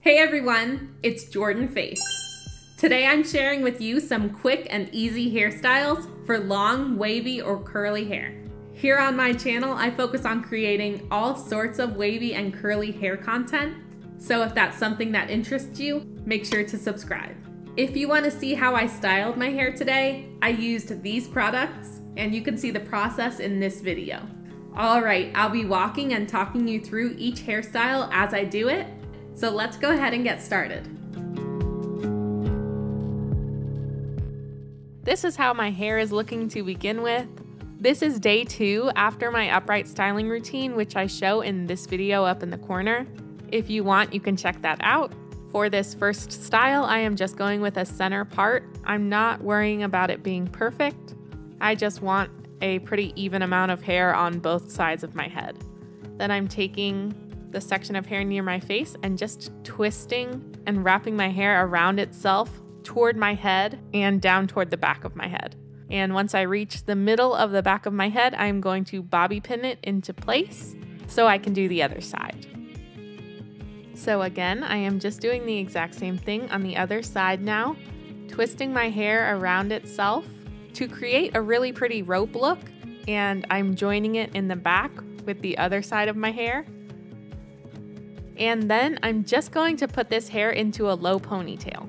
Hey everyone, it's Jordan Faith. Today I'm sharing with you some quick and easy hairstyles for long, wavy, or curly hair. Here on my channel, I focus on creating all sorts of wavy and curly hair content, so if that's something that interests you, make sure to subscribe. If you want to see how I styled my hair today, I used these products, and you can see the process in this video. Alright, I'll be walking and talking you through each hairstyle as I do it, so let's go ahead and get started. This is how my hair is looking to begin with. This is day 2 after my upright styling routine, which I show in this video up in the corner. If you want, you can check that out. For this first style, I am just going with a center part. I'm not worrying about it being perfect. I just want a pretty even amount of hair on both sides of my head. Then I'm taking the section of hair near my face and just twisting and wrapping my hair around itself toward my head and down toward the back of my head. And once I reach the middle of the back of my head, I'm going to bobby pin it into place so I can do the other side. So again, I am just doing the exact same thing on the other side now, twisting my hair around itself to create a really pretty rope look, and I'm joining it in the back with the other side of my hair. And then I'm just going to put this hair into a low ponytail.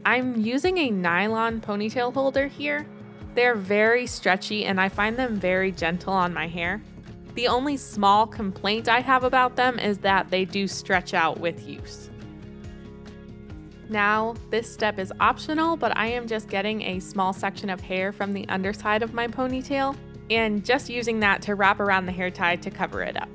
I'm using a nylon ponytail holder here. They're very stretchy and I find them very gentle on my hair. The only small complaint I have about them is that they do stretch out with use. Now, this step is optional, but I am just getting a small section of hair from the underside of my ponytail and just using that to wrap around the hair tie to cover it up.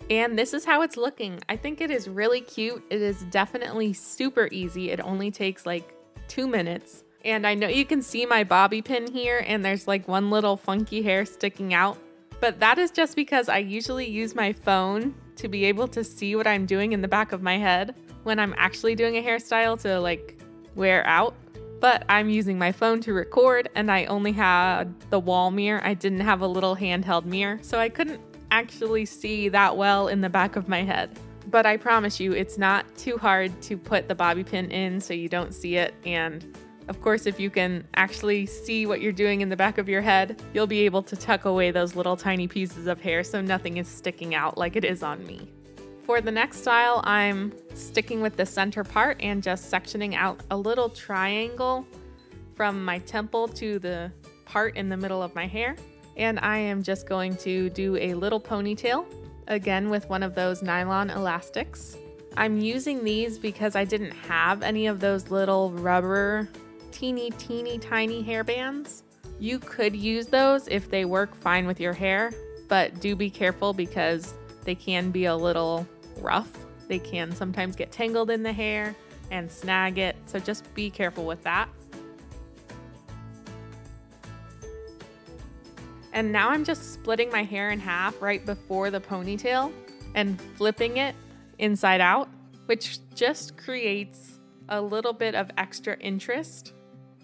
And this is how it's looking. I think it is really cute. It is definitely super easy. It only takes like 2 minutes. And I know you can see my bobby pin here and there's like one little funky hair sticking out. But that is just because I usually use my phone to be able to see what I'm doing in the back of my head when I'm actually doing a hairstyle to like wear out. But I'm using my phone to record and I only had the wall mirror. I didn't have a little handheld mirror, so I couldn't actually see that well in the back of my head. But I promise you, it's not too hard to put the bobby pin in so you don't see it. And of course, if you can actually see what you're doing in the back of your head, you'll be able to tuck away those little tiny pieces of hair so nothing is sticking out like it is on me. For the next style, I'm sticking with the center part and just sectioning out a little triangle from my temple to the part in the middle of my hair. And I am just going to do a little ponytail, again with one of those nylon elastics. I'm using these because I didn't have any of those little rubber teeny tiny hair bands. You could use those if they work fine with your hair, but do be careful because they can be a little rough. They can sometimes get tangled in the hair and snag it, so just be careful with that. And now I'm just splitting my hair in half right before the ponytail and flipping it inside out, which just creates a little bit of extra interest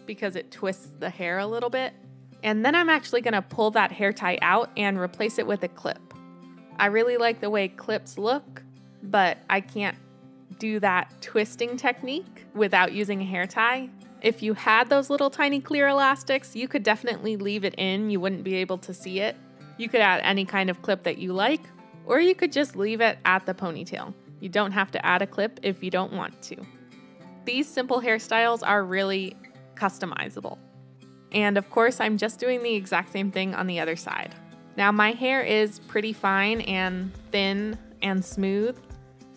because it twists the hair a little bit. And then I'm actually gonna pull that hair tie out and replace it with a clip. I really like the way clips look, but I can't do that twisting technique without using a hair tie. If you had those little tiny clear elastics, you could definitely leave it in. You wouldn't be able to see it. You could add any kind of clip that you like, or you could just leave it at the ponytail. You don't have to add a clip if you don't want to. These simple hairstyles are really customizable. And of course, I'm just doing the exact same thing on the other side. Now my hair is pretty fine and thin and smooth,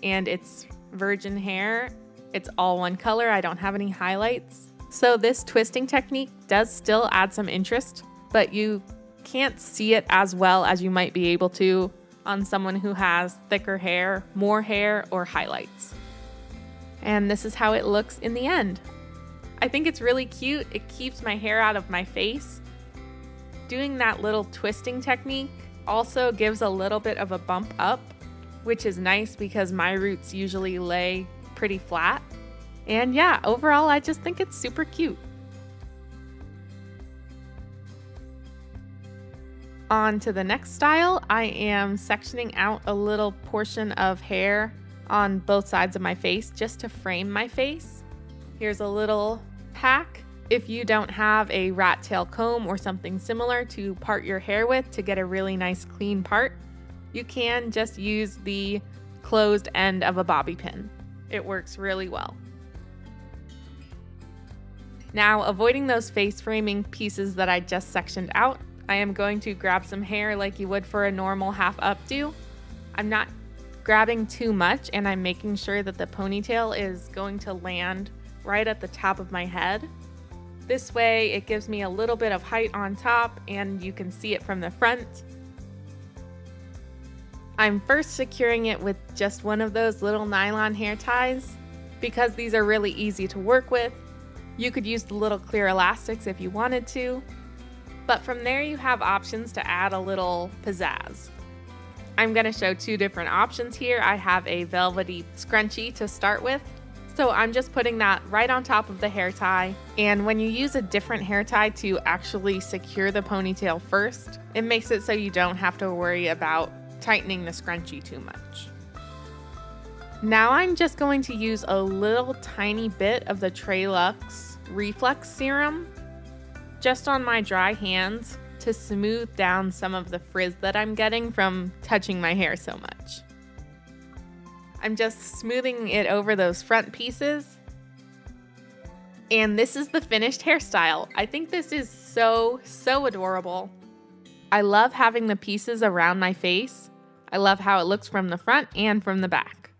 and it's virgin hair. It's all one color. I don't have any highlights. So this twisting technique does still add some interest, but you can't see it as well as you might be able to on someone who has thicker hair, more hair, or highlights. And this is how it looks in the end. I think it's really cute. It keeps my hair out of my face. Doing that little twisting technique also gives a little bit of a bump up, which is nice because my roots usually lay pretty flat. And yeah, overall, I just think it's super cute. On to the next style, I am sectioning out a little portion of hair on both sides of my face just to frame my face. Here's a little hack. If you don't have a rat tail comb or something similar to part your hair with to get a really nice clean part, you can just use the closed end of a bobby pin. It works really well. Now, avoiding those face framing pieces that I just sectioned out, I am going to grab some hair like you would for a normal half updo. I'm not grabbing too much, and I'm making sure that the ponytail is going to land right at the top of my head. This way it gives me a little bit of height on top and you can see it from the front. I'm first securing it with just one of those little nylon hair ties because these are really easy to work with. You could use the little clear elastics if you wanted to, but from there you have options to add a little pizzazz. I'm going to show two different options here. I have a velvety scrunchie to start with. So I'm just putting that right on top of the hair tie. And when you use a different hair tie to actually secure the ponytail first, it makes it so you don't have to worry about tightening the scrunchie too much. Now I'm just going to use a little tiny bit of the Trelux Reflex Serum just on my dry hands to smooth down some of the frizz that I'm getting from touching my hair so much. I'm just smoothing it over those front pieces. And this is the finished hairstyle. I think this is so adorable. I love having the pieces around my face. I love how it looks from the front and from the back.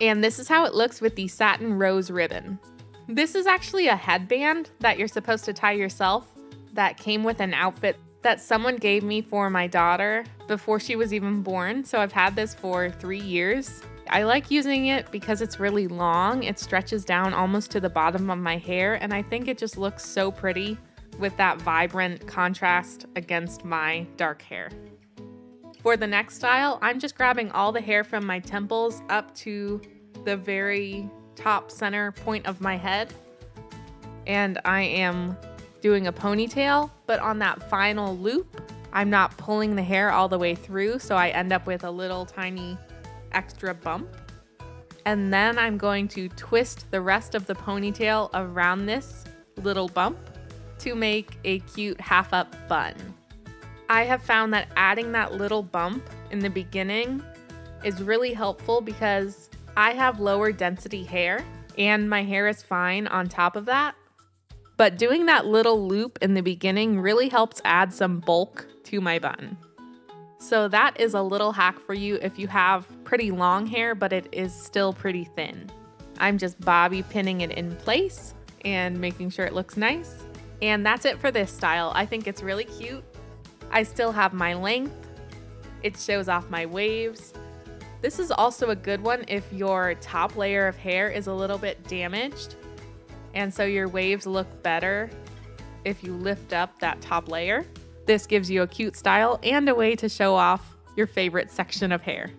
And this is how it looks with the satin rose ribbon. This is actually a headband that you're supposed to tie yourself that came with an outfit that someone gave me for my daughter before she was even born. So I've had this for 3 years. I like using it because it's really long. It stretches down almost to the bottom of my hair, and I think it just looks so pretty with that vibrant contrast against my dark hair. For the next style, I'm just grabbing all the hair from my temples up to the very top center point of my head, and I am doing a ponytail, but on that final loop, I'm not pulling the hair all the way through, so I end up with a little tiny extra bump. And then I'm going to twist the rest of the ponytail around this little bump to make a cute half up bun. I have found that adding that little bump in the beginning is really helpful because I have lower density hair and my hair is fine on top of that. But doing that little loop in the beginning really helps add some bulk to my bun. So that is a little hack for you if you have pretty long hair, but it is still pretty thin. I'm just bobby pinning it in place and making sure it looks nice. And that's it for this style. I think it's really cute. I still have my length. It shows off my waves. This is also a good one if your top layer of hair is a little bit damaged, and so your waves look better if you lift up that top layer. This gives you a cute style and a way to show off your favorite section of hair.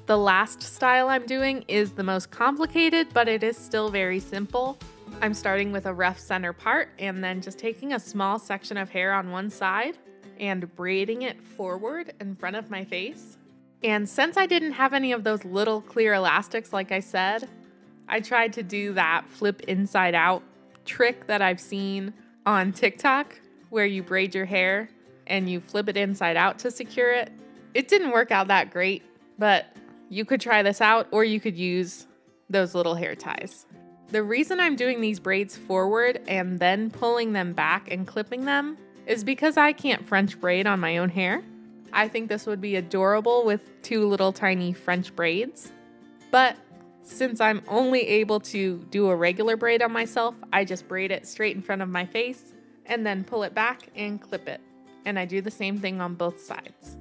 The last style I'm doing is the most complicated, but it is still very simple. I'm starting with a rough center part and then just taking a small section of hair on one side and braiding it forward in front of my face. And since I didn't have any of those little clear elastics, like I said, I tried to do that flip inside out trick that I've seen on TikTok where you braid your hair and you flip it inside out to secure it. It didn't work out that great, but you could try this out or you could use those little hair ties. The reason I'm doing these braids forward and then pulling them back and clipping them is because I can't French braid on my own hair. I think this would be adorable with two little tiny French braids, but since I'm only able to do a regular braid on myself, I just braid it straight in front of my face and then pull it back and clip it. And I do the same thing on both sides.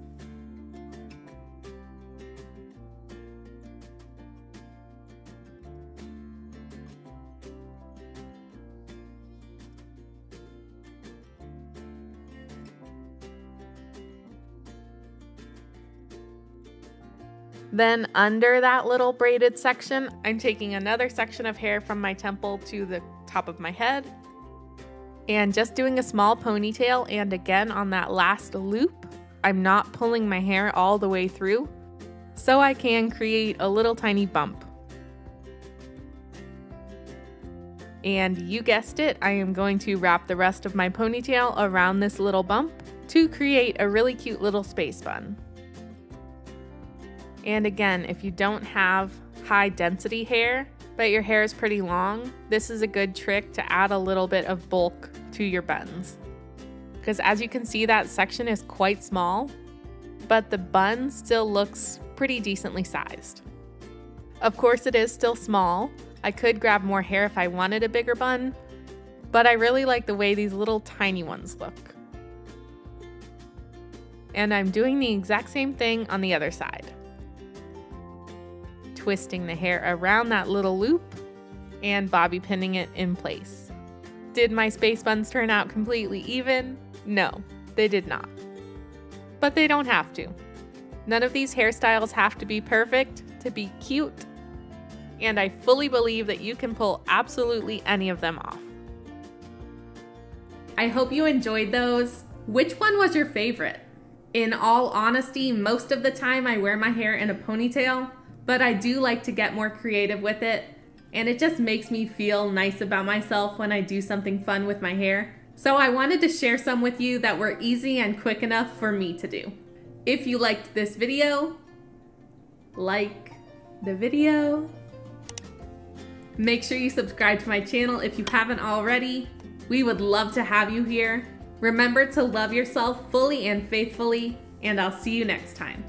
Then under that little braided section, I'm taking another section of hair from my temple to the top of my head and just doing a small ponytail. And again, on that last loop, I'm not pulling my hair all the way through, so I can create a little tiny bump. And you guessed it, I am going to wrap the rest of my ponytail around this little bump to create a really cute little space bun. And again, if you don't have high density hair, but your hair is pretty long, this is a good trick to add a little bit of bulk to your buns. Because as you can see, that section is quite small, but the bun still looks pretty decently sized. Of course, it is still small. I could grab more hair if I wanted a bigger bun, but I really like the way these little tiny ones look. And I'm doing the exact same thing on the other side. Twisting the hair around that little loop and bobby pinning it in place. Did my space buns turn out completely even? No, they did not. But they don't have to. None of these hairstyles have to be perfect to be cute, and I fully believe that you can pull absolutely any of them off. I hope you enjoyed those. Which one was your favorite? In all honesty, most of the time I wear my hair in a ponytail, but I do like to get more creative with it, and it just makes me feel nice about myself when I do something fun with my hair. So I wanted to share some with you that were easy and quick enough for me to do. If you liked this video, like the video. Make sure you subscribe to my channel if you haven't already. We would love to have you here. Remember to love yourself fully and faithfully, and I'll see you next time.